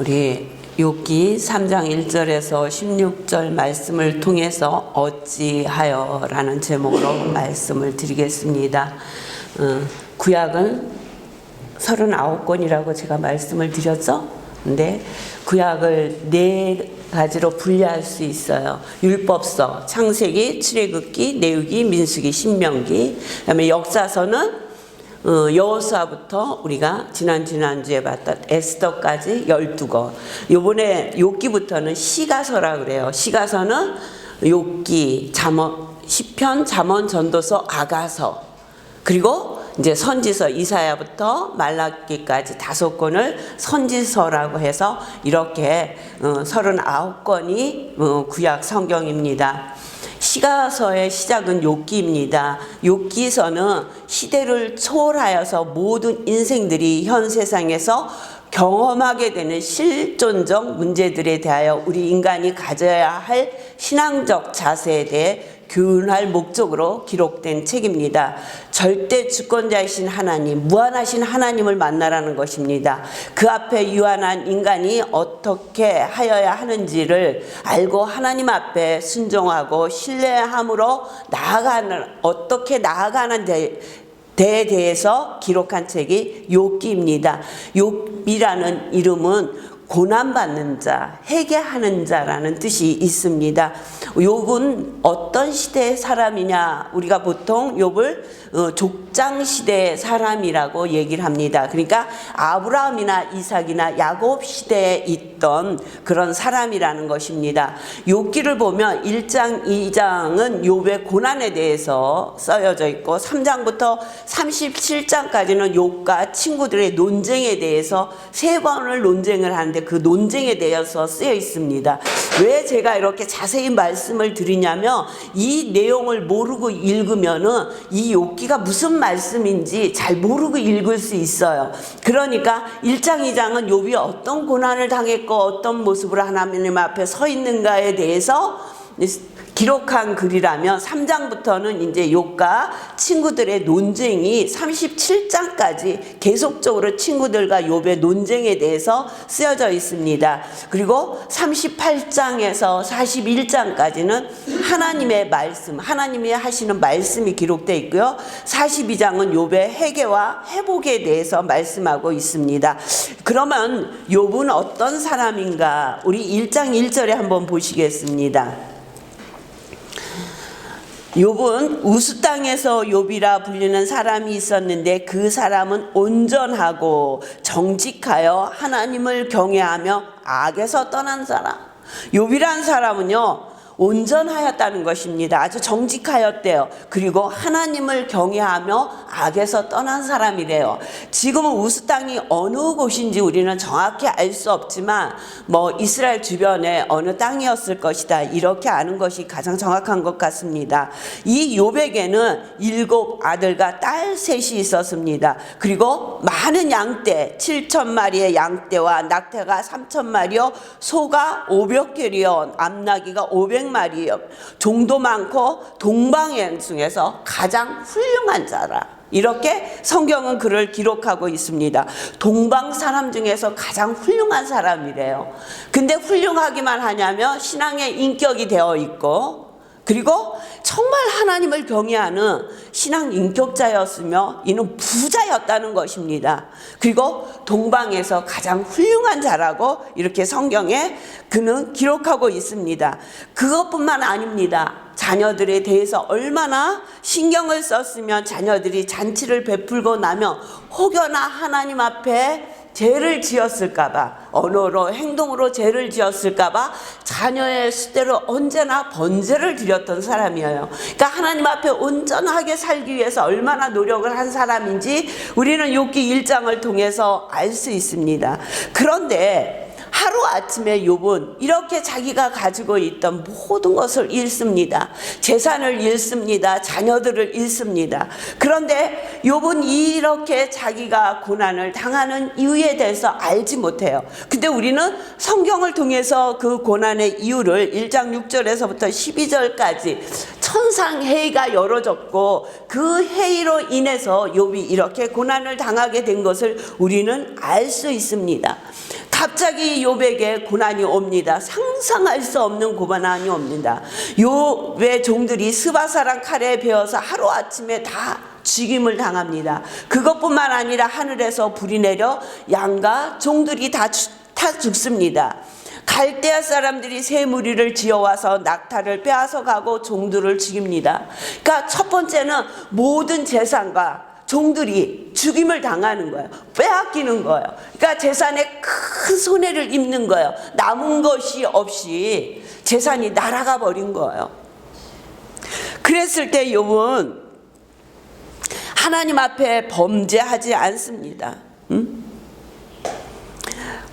우리 욥기 3장 1절에서 16절 말씀을 통해서 어찌하여 라는 제목으로 말씀을 드리겠습니다. 구약은 39권이라고 제가 말씀을 드렸죠. 근데 구약을 4가지로 분류할 수 있어요. 율법서, 창세기, 출애굽기, 레위기, 민수기, 신명기. 그다음에 역사서는 여호수아부터 우리가 지난주에 봤던 에스더까지 12권. 요번에 욥기부터는 시가서라 그래요. 시가서는 욥기, 잠언, 시편, 잠언, 전도서, 아가서. 그리고 이제 선지서 이사야부터 말라기까지 5권을 선지서라고 해서 이렇게 39권이 구약 성경입니다. 시가서의 시작은 욥기입니다. 욥기서는 시대를 초월하여서 모든 인생들이 현 세상에서 경험하게 되는 실존적 문제들에 대하여 우리 인간이 가져야 할 신앙적 자세에 대해 교훈할 목적으로 기록된 책입니다. 절대 주권자이신 하나님, 무한하신 하나님을 만나라는 것입니다. 그 앞에 유한한 인간이 어떻게 하여야 하는지를 알고 하나님 앞에 순종하고 신뢰함으로 어떻게 나아가는 데에 대해서 기록한 책이 욥기입니다. 욥이라는 이름은 고난받는 자, 회개하는 자라는 뜻이 있습니다. 욥은 어떤 시대의 사람이냐? 우리가 보통 욥을 족장 시대의 사람이라고 얘기를 합니다. 그러니까 아브라함이나 이삭이나 야곱 시대에 있던 그런 사람이라는 것입니다. 욥기를 보면 1장, 2장은 욥의 고난에 대해서 쓰여져 있고 3장부터 37장까지는 욥과 친구들의 논쟁에 대해서 3번을 논쟁을 하는데 그 논쟁에 대해서 쓰여 있습니다. 왜 제가 이렇게 자세히 말씀을 드리냐면 이 내용을 모르고 읽으면은 이 욥기가 무슨 말씀인지 잘 모르고 읽을 수 있어요. 그러니까 1장, 2장은 욥이 어떤 고난을 당했고 어떤 모습으로 하나님 앞에 서 있는가에 대해서 기록한 글이라면 3장부터는 이제 욥과 친구들의 논쟁이 37장까지 계속적으로 친구들과 욥의 논쟁에 대해서 쓰여져 있습니다. 그리고 38장에서 41장까지는 하나님의 말씀, 하나님이 하시는 말씀이 기록되어 있고요. 42장은 욥의 회개와 회복에 대해서 말씀하고 있습니다. 그러면 욥은 어떤 사람인가? 우리 1장 1절에 한번 보시겠습니다. 욥은 우스 땅에서 욥이라 불리는 사람이 있었는데 그 사람은 온전하고 정직하여 하나님을 경외하며 악에서 떠난 사람. 욥이란 사람은요 온전하였다는 것입니다. 아주 정직하였대요. 그리고 하나님을 경외하며 악에서 떠난 사람이래요. 지금은 우스 땅이 어느 곳인지 우리는 정확히 알 수 없지만 이스라엘 주변에 어느 땅이었을 것이다 이렇게 아는 것이 가장 정확한 것 같습니다. 이 욥에게는 7 아들과 딸 셋이 있었습니다. 그리고 많은 양떼 7,000마리의 양떼와 낙태가 3,000마리요 소가 500개리요 암나귀가 500마리요 종도 많고 동방의 중에서 가장 훌륭한 자라. 이렇게 성경은 그를 기록하고 있습니다. 동방 사람 중에서 가장 훌륭한 사람이래요. 근데 훌륭하기만 하냐면 신앙의 인격이 되어 있고 그리고 정말 하나님을 경외하는 신앙 인격자였으며 이는 부자였다는 것입니다. 그리고 동방에서 가장 훌륭한 자라고 이렇게 성경에 그는 기록하고 있습니다. 그것뿐만 아닙니다. 자녀들에 대해서 얼마나 신경을 썼으면 자녀들이 잔치를 베풀고 나면 혹여나 하나님 앞에 죄를 지었을까봐 언어로 행동으로 죄를 지었을까봐 자녀의 수대로 언제나 번제를 드렸던 사람이에요. 그러니까 하나님 앞에 온전하게 살기 위해서 얼마나 노력을 한 사람인지 우리는 욥기 1장을 통해서 알 수 있습니다. 그런데 하루아침에 욥은 이렇게 자기가 가지고 있던 모든 것을 잃습니다. 재산을 잃습니다. 자녀들을 잃습니다. 그런데 욥은 이렇게 자기가 고난을 당하는 이유에 대해서 알지 못해요. 근데 우리는 성경을 통해서 그 고난의 이유를 1장 6절에서부터 12절까지 천상회의가 열어졌고 그 회의로 인해서 욥이 이렇게 고난을 당하게 된 것을 우리는 알 수 있습니다. 갑자기 욥에게 고난이 옵니다. 상상할 수 없는 고난이 옵니다. 욥의 종들이 스바사랑 칼에 베어서 하루아침에 다 죽임을 당합니다. 그것뿐만 아니라 하늘에서 불이 내려 양과 종들이 다 죽습니다. 갈대아 사람들이 새 무리를 지어와서 낙타를 빼앗아 가고 종들을 죽입니다. 그러니까 첫 번째는 모든 재산과 종들이 죽임을 당하는 거예요. 빼앗기는 거예요. 그러니까 재산에 큰 손해를 입는 거예요. 남은 것이 없이 재산이 날아가 버린 거예요. 그랬을 때 욥은 하나님 앞에 범죄하지 않습니다.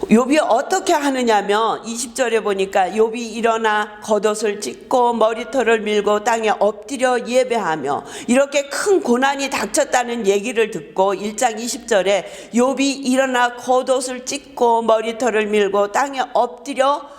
욥이 어떻게 하느냐면 20절에 보니까 욥이 일어나 겉옷을 찢고 머리털을 밀고 땅에 엎드려 예배하며, 이렇게 큰 고난이 닥쳤다는 얘기를 듣고 1장 20절에 욥이 일어나 겉옷을 찢고 머리털을 밀고 땅에 엎드려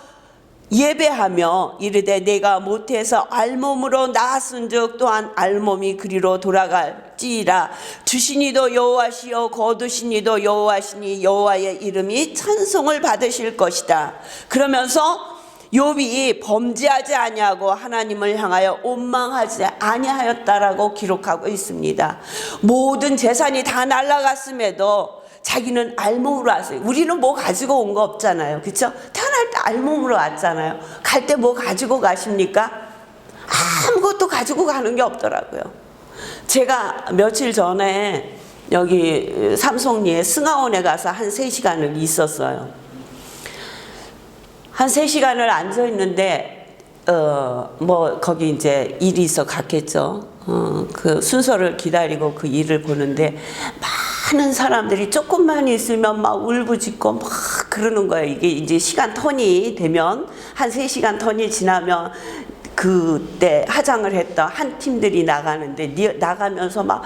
예배하며 이르되 내가 모태에서 알몸으로 나았은즉 또한 알몸이 그리로 돌아갈지라. 주시니도 여호와시요 거두시니도 여호와시니 여호와의 이름이 찬송을 받으실 것이다. 그러면서 욥이 범죄하지 아니하고 하나님을 향하여 원망하지 아니하였다라고 기록하고 있습니다. 모든 재산이 다 날아갔음에도 자기는 알몸으로 왔어요. 우리는 뭐 가지고 온 거 없잖아요. 그렇죠? 태어날 때 알몸으로 왔잖아요. 갈 때 뭐 가지고 가십니까? 아무것도 가지고 가는 게 없더라고요. 제가 며칠 전에 여기 삼성리에 승하원에 가서 한 3시간을 있었어요. 한 3시간을 앉아 있는데 뭐 거기 이제 일이 있어 갔겠죠. 그 순서를 기다리고 그 일을 보는데 많은 사람들이 조금만 있으면 막 울부짖고 막 그러는 거예요. 이게 이제 시간 턴이 되면, 한 3시간 턴이 지나면 그때 하장을 했던 한 팀들이 나가는데, 나가면서 막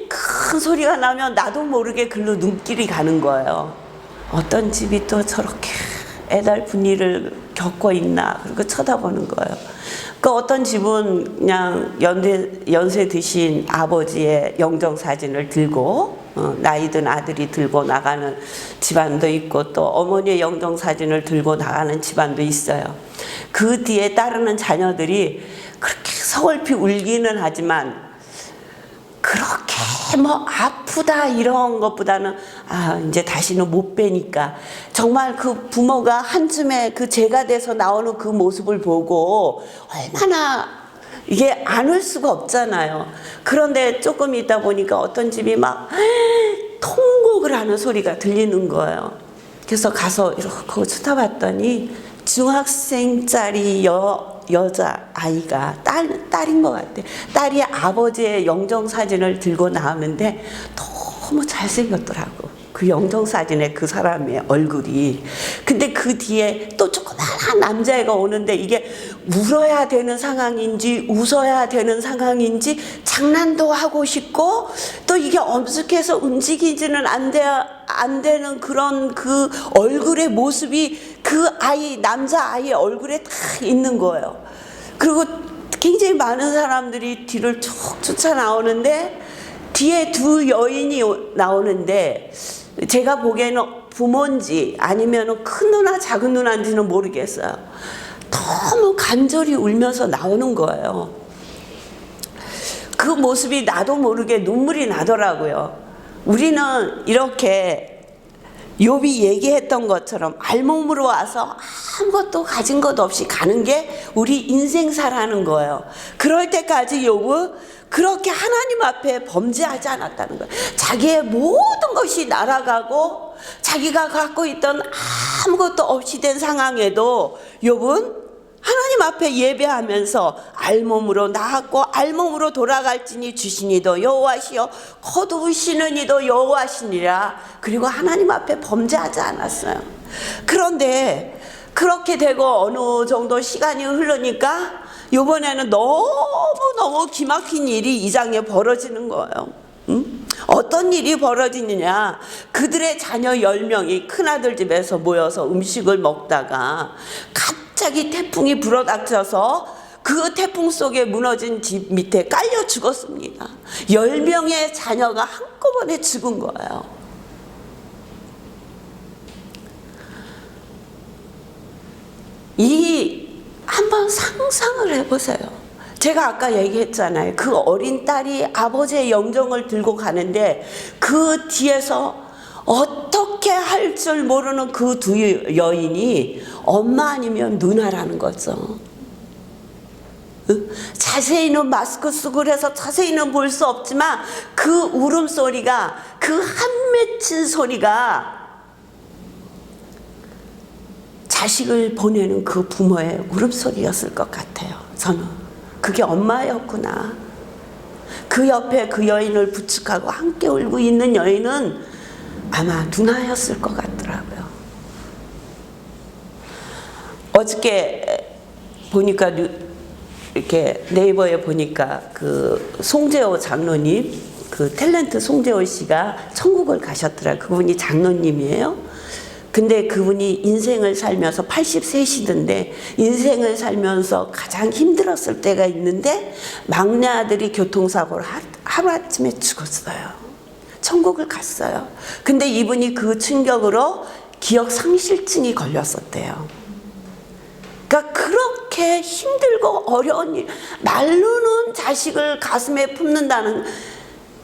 큰 소리가 나면 나도 모르게 글로 눈길이 가는 거예요. 어떤 집이 또 저렇게 애달픈 일을 겪고 있나, 그리고 쳐다보는 거예요. 그 어떤 집은 그냥 연세 드신 아버지의 영정사진을 들고 나이 든 아들이 들고 나가는 집안도 있고, 또 어머니의 영정사진을 들고 나가는 집안도 있어요. 그 뒤에 따르는 자녀들이 그렇게 서글피 울기는 하지만 그렇게 뭐 아프다 이런 것보다는 이제 다시는 못 뵈니까, 정말 그 부모가 한쯤에 그 제가 돼서 나오는 그 모습을 보고 얼마나 이게 안 울 수가 없잖아요. 그런데 조금 있다 보니까 어떤 집이 막 통곡을 하는 소리가 들리는 거예요. 그래서 가서 이렇게 쳐다봤더니 중학생짜리 여자 아이가 딸인 것 같아. 딸이 아버지의 영정사진을 들고 나오는데 너무 잘생겼더라고. 그 영정사진에 그 사람의 얼굴이. 근데 그 뒤에 또 조그마한 남자애가 오는데, 이게 울어야 되는 상황인지 웃어야 되는 상황인지 장난도 하고 싶고, 또 이게 엄숙해서 움직이지는 안 되는 그런 그 얼굴의 모습이 그 남자아이의 얼굴에 다 있는 거예요. 그리고 굉장히 많은 사람들이 뒤를 쭉 쫓아 나오는데, 뒤에 두 여인이 나오는데, 제가 보기에는 부모인지 아니면 큰 누나 작은 누나인지는 모르겠어요. 너무 간절히 울면서 나오는 거예요. 그 모습이 나도 모르게 눈물이 나더라고요. 우리는 이렇게 욥이 얘기했던 것처럼 알몸으로 와서 아무것도 가진 것 없이 가는 게 우리 인생사라는 거예요. 그럴 때까지 욥은 그렇게 하나님 앞에 범죄하지 않았다는 거예요. 자기의 모든 것이 날아가고 자기가 갖고 있던 아무것도 없이 된 상황에도 욥은 하나님 앞에 예배하면서 알몸으로 나았고 알몸으로 돌아갈지니 주시니도 여호와시요 거두시는 이도 여호와시니라. 그리고 하나님 앞에 범죄하지 않았어요. 그런데 그렇게 되고 어느 정도 시간이 흐르니까 이번에는 너무너무 기막힌 일이 이 장에 벌어지는 거예요. 어떤 일이 벌어지느냐, 그들의 자녀 10명이 큰아들 집에서 모여서 음식을 먹다가 갑자기 태풍이 불어닥쳐서 그 태풍 속에 무너진 집 밑에 깔려 죽었습니다. 10명의 자녀가 한꺼번에 죽은 거예요. 한번 상상을 해보세요. 제가 아까 얘기했잖아요. 그 어린 딸이 아버지의 영정을 들고 가는데 그 뒤에서 어떻게 할 줄 모르는 그 두 여인이 엄마 아니면 누나라는 거죠. 자세히는 마스크 쓰고 그래서 자세히는 볼 수 없지만 그 울음소리가, 그 한 맺힌 소리가 자식을 보내는 그 부모의 울음소리였을 것 같아요. 저는 그게 엄마였구나. 그 옆에 그 여인을 부축하고 함께 울고 있는 여인은 아마 누나였을 것 같더라고요. 어저께 보니까 이렇게 네이버에 보니까 그 송재호 장로님, 그 탤런트 송재호 씨가 천국을 가셨더라고요. 그분이 장로님이에요. 근데 그분이 인생을 살면서 83시던데 인생을 살면서 가장 힘들었을 때가 있는데 막내 아들이 교통사고로 하루아침에 죽었어요. 천국을 갔어요. 근데 이분이 그 충격으로 기억 상실증이 걸렸었대요. 그러니까 그렇게 힘들고 어려운 일, 말로는 자식을 가슴에 품는다는,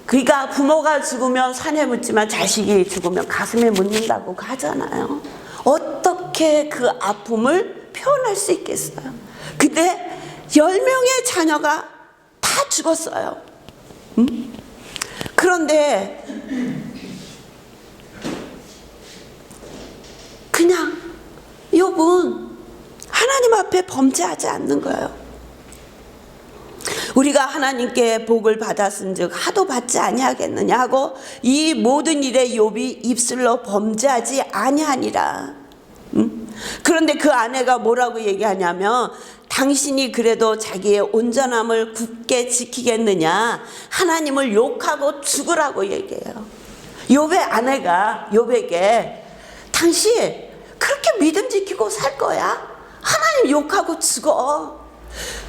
그러니까 부모가 죽으면 산에 묻지만 자식이 죽으면 가슴에 묻는다고 하잖아요. 어떻게 그 아픔을 표현할 수 있겠어요? 근데 10명의 자녀가 다 죽었어요. 그런데 그냥 욥은 하나님 앞에 범죄하지 않는 거예요. 우리가 하나님께 복을 받았은즉 하도 받지 아니하겠느냐 하고 이 모든 일에 욥이 입술로 범죄하지 아니하니라. 그런데 그 아내가 뭐라고 얘기하냐면 당신이 그래도 자기의 온전함을 굳게 지키겠느냐, 하나님을 욕하고 죽으라고 얘기해요. 욥의 아내가 욥에게 당신 그렇게 믿음 지키고 살 거야? 하나님 욕하고 죽어.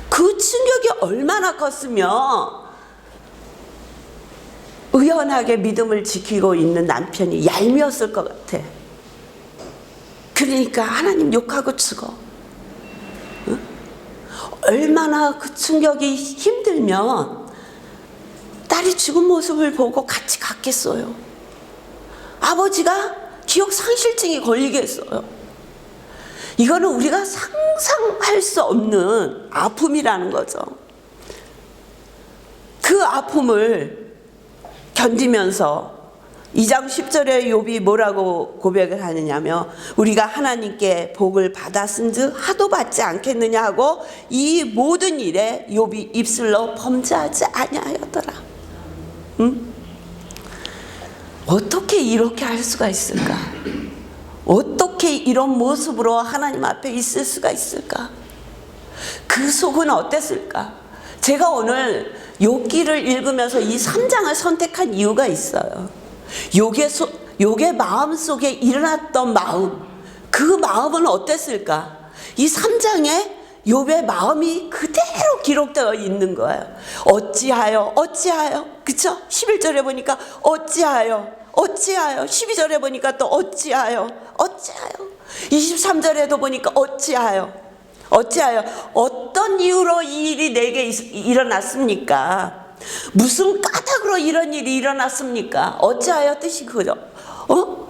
그 충격이 얼마나 컸으면 의연하게 믿음을 지키고 있는 남편이 얄미웠을 것 같아. 그러니까 하나님 욕하고 죽어. 응? 얼마나 그 충격이 힘들면 딸이 죽은 모습을 보고 같이 갔겠어요. 아버지가 기억 상실증이 걸리겠어요. 이거는 우리가 상상할 수 없는 아픔이라는 거죠. 그 아픔을 견디면서 2장 10절에 욥이 뭐라고 고백을 하느냐면 우리가 하나님께 복을 받았은즉 하도 받지 않겠느냐 하고 이 모든 일에 욥이 입술로 범죄하지 아니하였더라. 어떻게 이렇게 할 수가 있을까? 어떻게 이런 모습으로 하나님 앞에 있을 수가 있을까? 그 속은 어땠을까? 제가 오늘 욥기를 읽으면서 이 3장을 선택한 이유가 있어요. 욥의 마음속에 일어났던 마음, 그 마음은 어땠을까? 이 3장에 욥의 마음이 그대로 기록되어 있는 거예요. 어찌하여 그쵸? 11절에 보니까 어찌하여 12절에 보니까 또 어찌하여 23절에도 보니까 어찌하여 어떤 이유로 이 일이 내게 일어났습니까? 무슨 까닭으로 이런 일이 일어났습니까? 어찌하여 뜻이 그죠?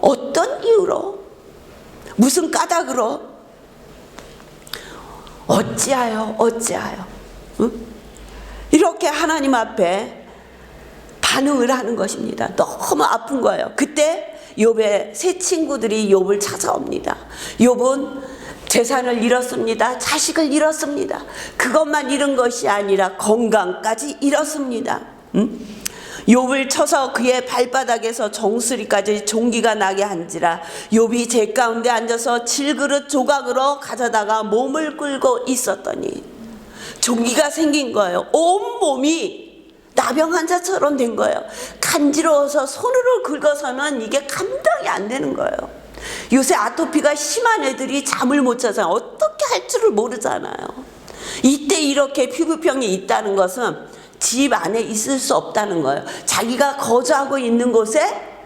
어떤 이유로? 무슨 까닭으로? 어찌하여 응? 이렇게 하나님 앞에 반응을 하는 것입니다. 너무 아픈 거예요. 그때 욥의 세 친구들이 욥을 찾아옵니다. 욥은 재산을 잃었습니다. 자식을 잃었습니다. 그것만 잃은 것이 아니라 건강까지 잃었습니다. 욥을 쳐서 그의 발바닥에서 정수리까지 종기가 나게 한지라 욥이 제 가운데 앉아서 질그릇 조각으로 가져다가 몸을 끌고 있었더니 종기가 생긴 거예요. 온 몸이 나병 환자처럼 된 거예요. 간지러워서 손으로 긁어서는 이게 감당이 안 되는 거예요. 요새 아토피가 심한 애들이 잠을 못 자잖아요. 어떻게 할 줄을 모르잖아요. 이때 이렇게 피부병이 있다는 것은 집 안에 있을 수 없다는 거예요. 자기가 거주하고 있는 곳에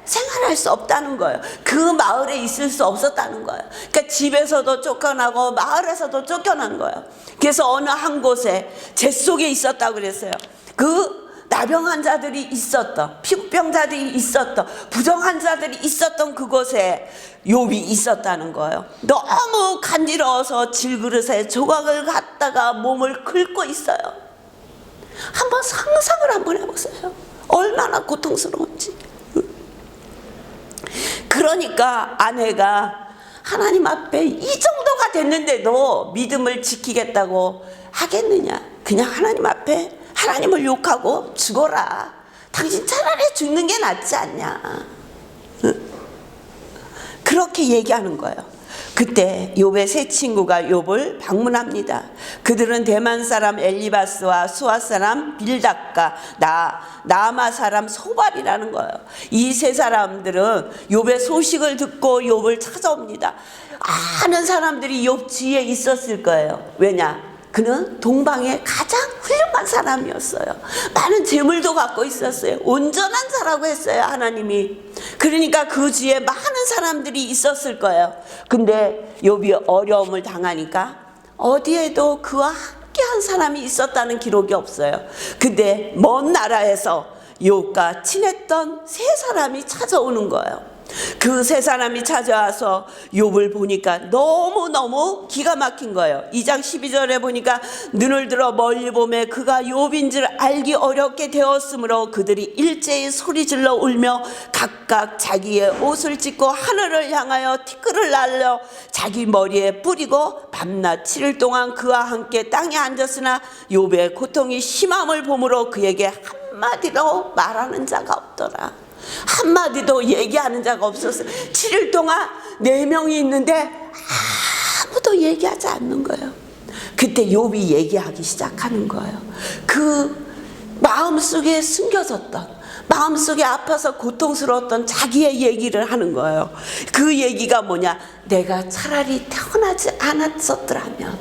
생활할 수 없다는 거예요. 그 마을에 있을 수 없었다는 거예요. 그러니까 집에서도 쫓겨나고 마을에서도 쫓겨난 거예요. 그래서 어느 한 곳에 재 속에 있었다고 그랬어요. 그 나병 환자들이 있었던, 피부병자들이 있었던, 부정 환자들이 있었던 그곳에 욥이 있었다는 거예요. 너무 간지러워서 질그릇에 조각을 갖다가 몸을 긁고 있어요. 한번 상상을 한번 해보세요. 얼마나 고통스러운지. 그러니까 아내가 하나님 앞에 이 정도가 됐는데도 믿음을 지키겠다고 하겠느냐. 그냥 하나님 앞에 하나님을 욕하고 죽어라. 당신 차라리 죽는 게 낫지 않냐. 그렇게 얘기하는 거예요. 그때 욥의 세 친구가 욥을 방문합니다. 그들은 대만 사람 엘리바스와 수아 사람 빌닷과 나아마 사람 소발이라는 거예요. 이 세 사람들은 욥의 소식을 듣고 욥을 찾아옵니다. 아는 사람들이 욥 뒤에 있었을 거예요. 왜냐? 그는 동방의 가장 훌륭한 사람이었어요. 많은 재물도 갖고 있었어요. 온전한 자라고 했어요, 하나님이. 그러니까 그 주위에 많은 사람들이 있었을 거예요. 근데 욥이 어려움을 당하니까 어디에도 그와 함께한 사람이 있었다는 기록이 없어요. 근데 먼 나라에서 욥과 친했던 세 사람이 찾아오는 거예요. 그 세 사람이 찾아와서 욥을 보니까 너무너무 기가 막힌 거예요. 2장 12절에 보니까 눈을 들어 멀리 보매 그가 욥인 줄 알기 어렵게 되었으므로 그들이 일제히 소리질러 울며 각각 자기의 옷을 찢고 하늘을 향하여 티끌을 날려 자기 머리에 뿌리고 밤낮 7일 동안 그와 함께 땅에 앉았으나 욥의 고통이 심함을 보므로 그에게 한마디로 말하는 자가 없더라. 한마디도 얘기하는 자가 없었어요. 7일 동안 4명이 있는데 아무도 얘기하지 않는 거예요. 그때 욥이 얘기하기 시작하는 거예요. 그 마음속에 숨겨졌던, 마음속에 아파서 고통스러웠던 자기의 얘기를 하는 거예요. 그 얘기가 뭐냐? 내가 차라리 태어나지 않았었더라면,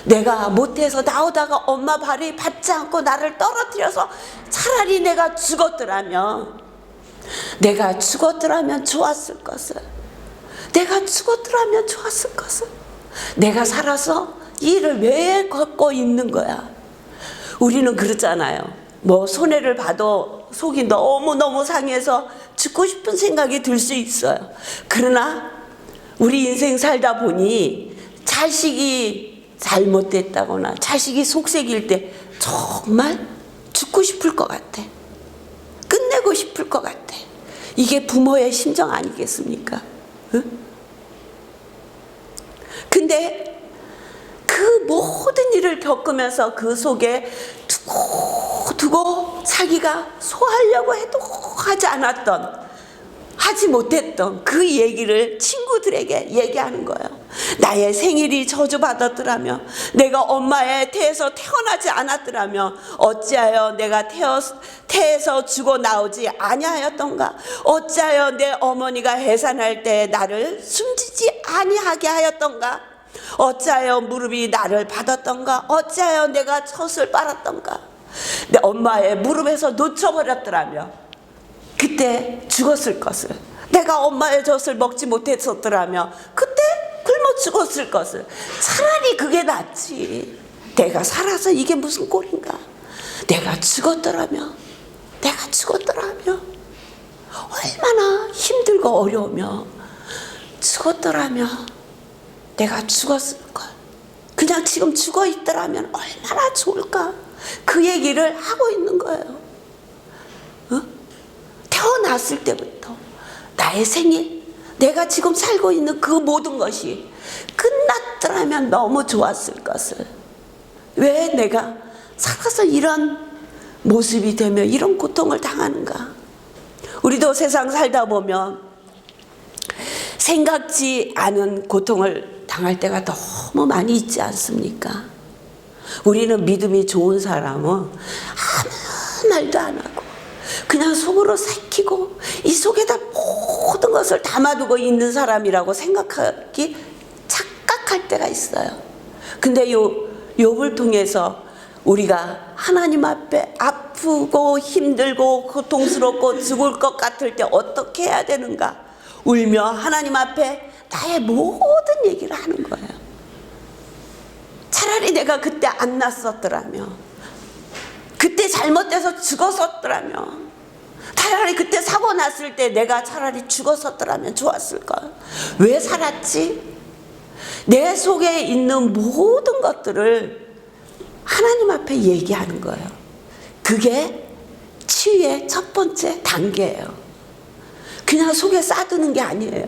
내가 못해서 나오다가 엄마 발이 받지 않고 나를 떨어뜨려서 차라리 내가 죽었더라면, 내가 죽었더라면 좋았을 것을, 내가 죽었더라면 좋았을 것을, 내가 살아서 이 일을 왜 걷고 있는 거야. 우리는 그렇잖아요. 뭐 손해를 봐도 속이 너무너무 상해서 죽고 싶은 생각이 들 수 있어요. 그러나 우리 인생 살다 보니 자식이 잘못됐다거나 자식이 속색일 때 정말 죽고 싶을 것 같아. 끝내고 싶을 것 같아. 이게 부모의 심정 아니겠습니까? 응? 근데 그 모든 일을 겪으면서 그 속에 두고 자기가 소화하려고 해도 하지 않았던, 하지 못했던 그 얘기를 친구들에게 얘기하는 거예요. 나의 생일이 저주받았더라면, 내가 엄마의 태에서 태어나지 않았더라면 어찌하여 내가 태에서 죽어 나오지 아니하였던가. 어찌하여 내 어머니가 해산할 때 나를 숨지지 아니하게 하였던가. 어찌하여 무릎이 나를 받았던가. 어찌하여 내가 젖을 빨았던가. 내 엄마의 무릎에서 놓쳐버렸더라면 그때 죽었을 것을, 내가 엄마의 젖을 먹지 못했었더라면 그때 굶어 죽었을 것을. 차라리 그게 낫지. 내가 살아서 이게 무슨 꼴인가. 내가 죽었더라면, 내가 죽었더라면 얼마나 힘들고 어려우며, 죽었더라면 내가 죽었을 걸. 그냥 지금 죽어 있더라면 얼마나 좋을까. 그 얘기를 하고 있는 거예요. 태어났을 때부터 나의 생일, 내가 지금 살고 있는 그 모든 것이 끝났더라면 너무 좋았을 것을. 왜 내가 살아서 이런 모습이 되며 이런 고통을 당하는가. 우리도 세상 살다 보면 생각지 않은 고통을 당할 때가 너무 많이 있지 않습니까? 우리는 믿음이 좋은 사람은 아무 말도 안 하고 그냥 속으로 삭히고 이 속에다 모든 것을 담아두고 있는 사람이라고 생각하기 착각할 때가 있어요. 근데 욥을 통해서 우리가 하나님 앞에 아프고 힘들고 고통스럽고 죽을 것 같을 때 어떻게 해야 되는가? 울며 하나님 앞에 나의 모든 얘기를 하는 거예요. 차라리 내가 그때 안 났었더라면, 그때 잘못돼서 죽었었더라면, 차라리 그때 사고 났을 때 내가 차라리 죽었었더라면 좋았을까? 왜 살았지? 내 속에 있는 모든 것들을 하나님 앞에 얘기하는 거예요. 그게 치유의 첫 번째 단계예요. 그냥 속에 싸두는 게 아니에요.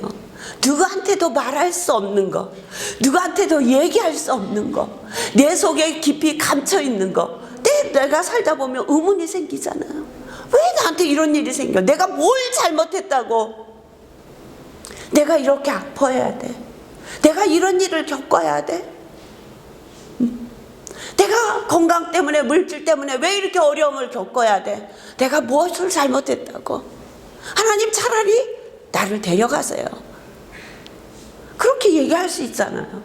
누구한테도 말할 수 없는 거, 누구한테도 얘기할 수 없는 거, 내 속에 깊이 감춰 있는 거. 내가 살다 보면 의문이 생기잖아요. 왜 나한테 이런 일이 생겨? 내가 뭘 잘못했다고 내가 이렇게 아파해야 돼? 내가 이런 일을 겪어야 돼? 내가 건강 때문에, 물질 때문에 왜 이렇게 어려움을 겪어야 돼? 내가 무엇을 잘못했다고? 하나님 차라리 나를 데려가세요. 그렇게 얘기할 수 있잖아요.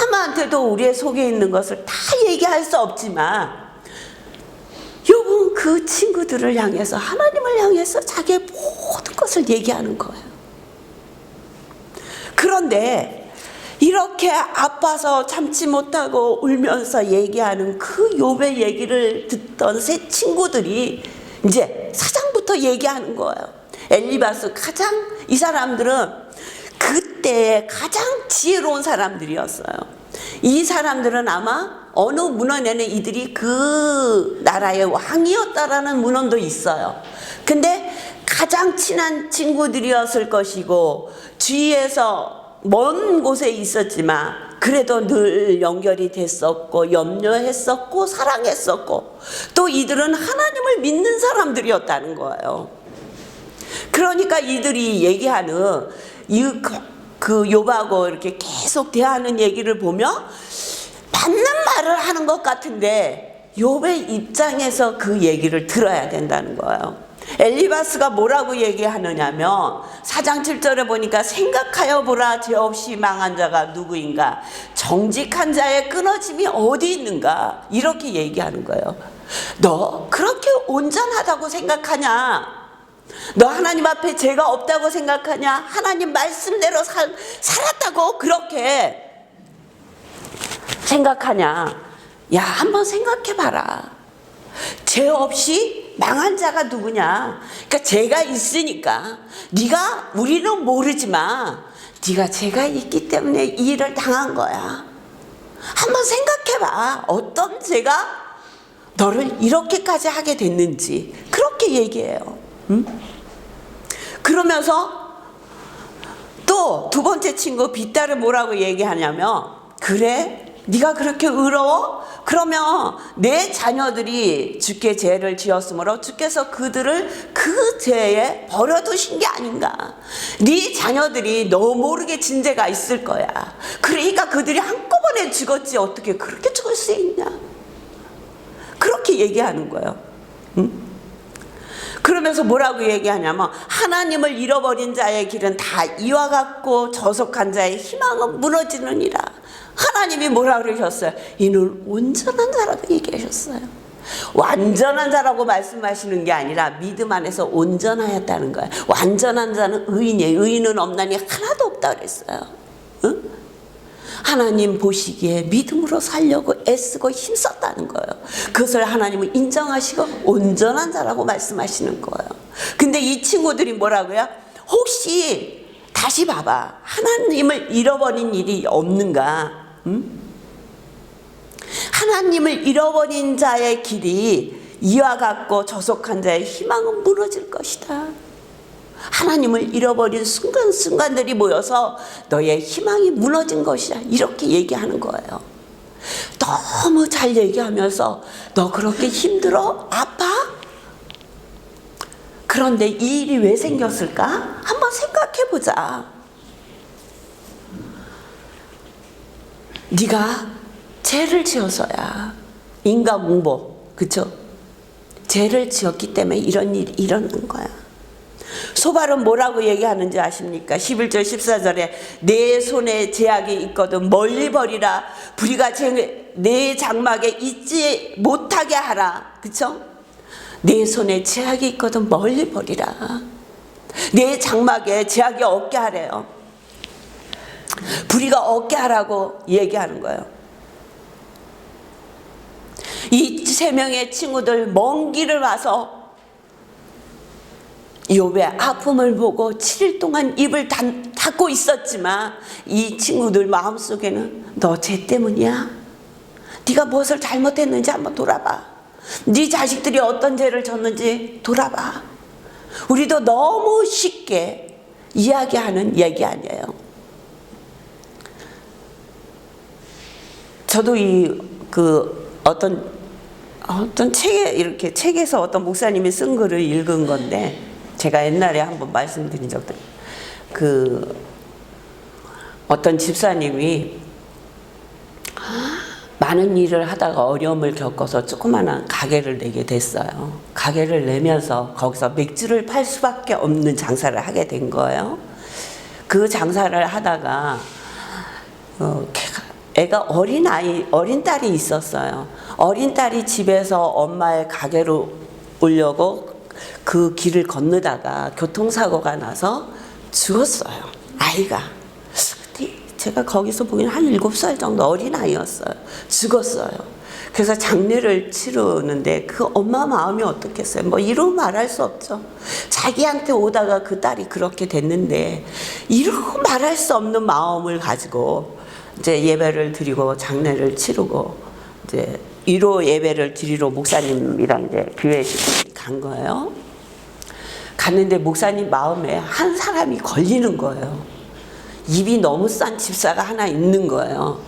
아무한테도 우리의 속에 있는 것을 다 얘기할 수 없지만 욥은 그 친구들을 향해서, 하나님을 향해서 자기의 모든 것을 얘기하는 거예요. 그런데 이렇게 아파서 참지 못하고 울면서 얘기하는 그 욥의 얘기를 듣던 세 친구들이 이제 사장부터 얘기하는 거예요. 엘리바스, 이 사람들은 그때 가장 지혜로운 사람들이었어요. 이 사람들은 아마 어느 문헌에는 이들이 그 나라의 왕이었다라는 문헌도 있어요. 근데 가장 친한 친구들이었을 것이고 주위에서 먼 곳에 있었지만 그래도 늘 연결이 됐었고 염려했었고 사랑했었고 또 이들은 하나님을 믿는 사람들이었다는 거예요. 그러니까 이들이 얘기하는 그 욥하고 이렇게 계속 대하는 얘기를 보면 맞는 말을 하는 것 같은데 욥의 입장에서 그 얘기를 들어야 된다는 거예요. 엘리바스가 뭐라고 얘기하느냐면 4장 7절에 보니까 생각하여 보라, 죄 없이 망한 자가 누구인가, 정직한 자의 끊어짐이 어디 있는가, 이렇게 얘기하는 거예요. 너 그렇게 온전하다고 생각하냐? 너 하나님 앞에 죄가 없다고 생각하냐? 하나님 말씀대로 살았다고 그렇게 생각하냐? 야, 한번 생각해봐라. 죄 없이 망한 자가 누구냐? 그러니까 죄가 있으니까 우리는 모르지만 네가 죄가 있기 때문에 이 일을 당한 거야. 한번 생각해봐. 어떤 죄가 너를 이렇게까지 하게 됐는지. 그렇게 얘기해요. 그러면서 또 두 번째 친구 빗달은 뭐라고 얘기하냐면, 그래? 네가 그렇게 의로워? 그러면 내 자녀들이 주께 죄를 지었으므로 주께서 그들을 그 죄에 버려두신 게 아닌가. 네 자녀들이 너 모르게 진 죄가 있을 거야. 그러니까 그들이 한꺼번에 죽었지 어떻게 그렇게 죽을 수 있냐. 그렇게 얘기하는 거예요. 그러면서 뭐라고 얘기하냐면, 하나님을 잃어버린 자의 길은 다 이와 같고 저속한 자의 희망은 무너지느니라. 하나님이 뭐라고 그러셨어요? 이는 온전한 자라고 얘기하셨어요. 완전한 자라고 말씀하시는 게 아니라 믿음 안에서 온전하였다는 거예요. 완전한 자는 의인이에요. 의인은 없나니 하나도 없다 그랬어요. 응? 하나님 보시기에 믿음으로 살려고 애쓰고 힘썼다는 거예요. 그것을 하나님은 인정하시고 온전한 자라고 말씀하시는 거예요. 근데 이 친구들이 뭐라고요? 혹시 다시 봐봐. 하나님을 잃어버린 일이 없는가? 하나님을 잃어버린 자의 길이 이와 같고 저속한 자의 희망은 무너질 것이다. 하나님을 잃어버린 순간순간들이 모여서 너의 희망이 무너진 것이다. 이렇게 얘기하는 거예요. 너무 잘 얘기하면서 너 그렇게 힘들어? 아파? 그런데 이 일이 왜 생겼을까? 한번 생각해보자. 네가 죄를 지어서야. 인과응보, 그쵸? 죄를 지었기 때문에 이런 일이 일어난 거야. 소발은 뭐라고 얘기하는지 아십니까? 11절 14절에 내 손에 제약이 있거든 멀리 버리라. 불의가 내 장막에 있지 못하게 하라. 그쵸? 내 손에 제약이 있거든 멀리 버리라. 내 장막에 제약이 없게 하래요. 불의가 없게 하라고 얘기하는 거예요. 이 세 명의 친구들 먼 길을 와서 욥의 아픔을 보고 7일 동안 입을 닫고 있었지만 이 친구들 마음속에는 너 쟤 때문이야? 네가 무엇을 잘못했는지 한번 돌아봐. 네 자식들이 어떤 죄를 졌는지 돌아봐. 우리도 너무 쉽게 이야기하는 얘기 아니에요. 저도 어떤 책에서 어떤 목사님이 쓴 글을 읽은 건데, 제가 옛날에 한번 말씀드린 적도, 어떤 집사님이 많은 일을 하다가 어려움을 겪어서 조그마한 가게를 내게 됐어요. 가게를 내면서 거기서 맥주를 팔 수밖에 없는 장사를 하게 된 거예요. 그 장사를 하다가 애가 어린 딸이 있었어요. 어린 딸이 집에서 엄마의 가게로 오려고 그 길을 건너다가 교통사고가 나서 죽었어요. 아이가. 제가 거기서 보기엔 한 7살 정도 어린 아이였어요. 죽었어요. 그래서 장례를 치르는데 그 엄마 마음이 어떻겠어요? 뭐 이루 말할 수 없죠. 자기한테 오다가 그 딸이 그렇게 됐는데 이루 말할 수 없는 마음을 가지고 이제 예배를 드리고 장례를 치르고 이제 위로 예배를 드리러 목사님이랑 이제 교회에 간 거예요. 갔는데 목사님 마음에 한 사람이 걸리는 거예요. 입이 너무 싼 집사가 하나 있는 거예요.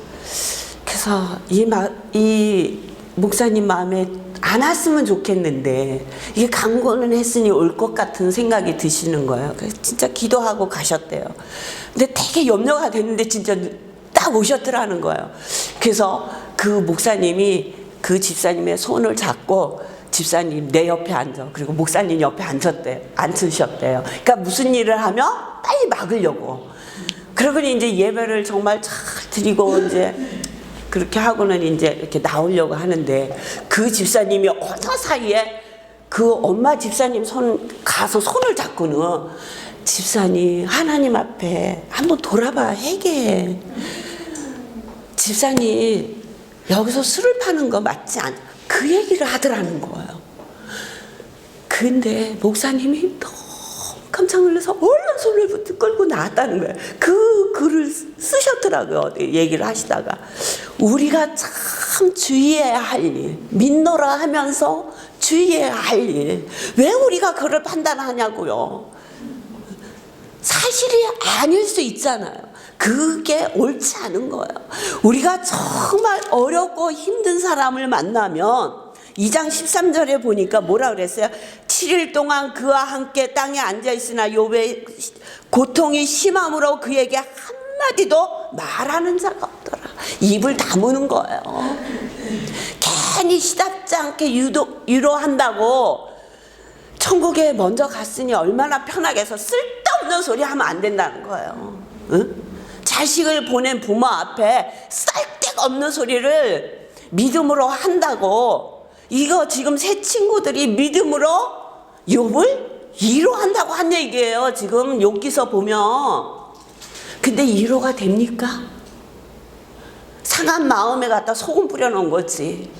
그래서 이 목사님 마음에 안 왔으면 좋겠는데 이게 강권은 했으니 올 것 같은 생각이 드시는 거예요. 그래서 진짜 기도하고 가셨대요. 근데 되게 염려가 됐는데 진짜 딱 오셨더라는 거예요. 그래서 그 목사님이 그 집사님의 손을 잡고 집사님 내 옆에 앉아. 그리고 목사님 옆에 앉으셨대요. 그러니까 무슨 일을 하면 빨리 막으려고. 그러고 이제 예배를 정말 잘 드리고 이제 그렇게 하고는 이제 이렇게 나오려고 하는데 그 집사님이 어느 사이에 그 엄마 집사님 가서 손을 잡고는 집사님 하나님 앞에 한번 돌아봐 회개해. 집사님 여기서 술을 파는 거 맞지 않아? 그 얘기를 하더라는 거예요. 근데 목사님이 너무 깜짝 놀라서 얼른 손을 끌고 나왔다는 거예요. 그 글을 쓰셨더라고요. 얘기를 하시다가 우리가 참 주의해야 할 일, 믿노라 하면서 주의해야 할 일, 왜 우리가 그를 판단하냐고요. 사실이 아닐 수 있잖아요. 그게 옳지 않은 거예요. 우리가 정말 어렵고 힘든 사람을 만나면 2장 13절에 보니까 뭐라 그랬어요? 7일 동안 그와 함께 땅에 앉아있으나 욥의 고통이 심함으로 그에게 한마디도 말하는 자가 없더라. 입을 다무는 거예요. 괜히 시답지 않게 위로한다고 천국에 먼저 갔으니 얼마나 편하겠어. 쓸데없는 소리 하면 안 된다는 거예요. 응? 자식을 보낸 부모 앞에 쓸데없는 소리를 믿음으로 한다고. 이거 지금 새 친구들이 믿음으로 욥을 위로한다고 한 얘기예요. 지금 욥기서 보면. 근데 위로가 됩니까? 상한 마음에 갖다 소금 뿌려놓은 거지.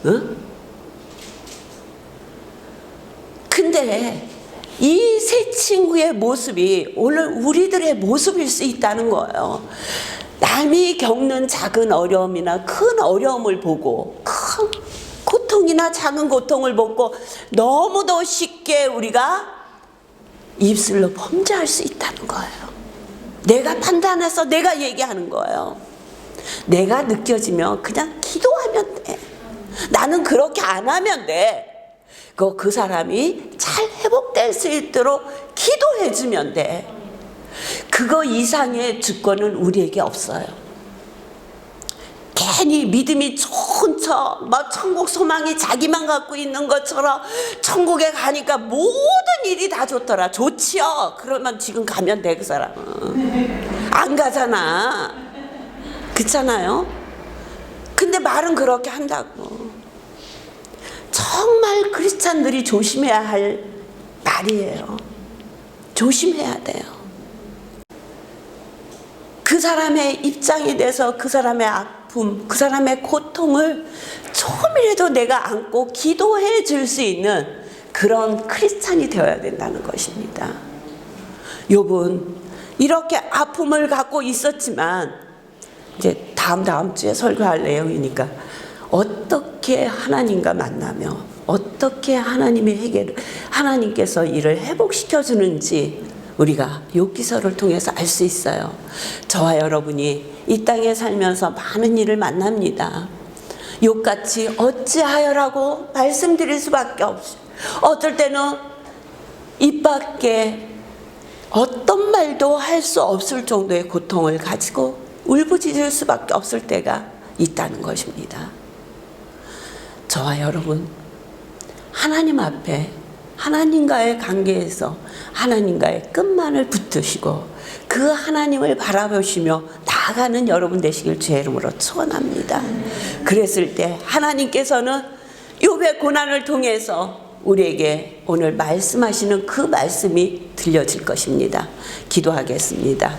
응? 근데 이 세 친구의 모습이 오늘 우리들의 모습일 수 있다는 거예요. 남이 겪는 작은 어려움이나 큰 어려움을 보고 큰 고통이나 작은 고통을 보고 너무도 쉽게 우리가 입술로 범죄할 수 있다는 거예요. 내가 판단해서 내가 얘기하는 거예요. 내가 느껴지면 그냥 기도하면 돼. 나는 그렇게 안 하면 돼. 그 사람이 잘 회복될 수 있도록 기도해주면 돼. 그거 이상의 주권은 우리에게 없어요. 괜히 믿음이 좋은 막 천국 소망이 자기만 갖고 있는 것처럼 천국에 가니까 모든 일이 다 좋더라. 좋지요. 그러면 지금 가면 돼. 그 사람은 안 가잖아. 그렇잖아요. 근데 말은 그렇게 한다고. 정말 크리스찬들이 조심해야 할 말이에요. 조심해야 돼요. 그 사람의 입장에 대해서 그 사람의 아픔, 그 사람의 고통을 조금이라도 내가 안고 기도해 줄 수 있는 그런 크리스찬이 되어야 된다는 것입니다. 욥은 이렇게 아픔을 갖고 있었지만 이제 다음 주에 설교할 내용이니까 어떻게 하나님과 만나며 어떻게 하나님께서 이를 회복시켜 주는지 우리가 욥기서를 통해서 알 수 있어요. 저와 여러분이 이 땅에 살면서 많은 일을 만납니다. 욥같이 어찌하여라고 말씀드릴 수밖에 없어요. 어떨 때는 입 밖에 어떤 말도 할 수 없을 정도의 고통을 가지고 울부짖을 수밖에 없을 때가 있다는 것입니다. 저와 여러분, 하나님 앞에 하나님과의 관계에서 하나님과의 끝만을 붙드시고 그 하나님을 바라보시며 나아가는 여러분 되시길 주의 이름으로 축원합니다. 그랬을 때 하나님께서는 욥의 고난을 통해서 우리에게 오늘 말씀하시는 그 말씀이 들려질 것입니다. 기도하겠습니다.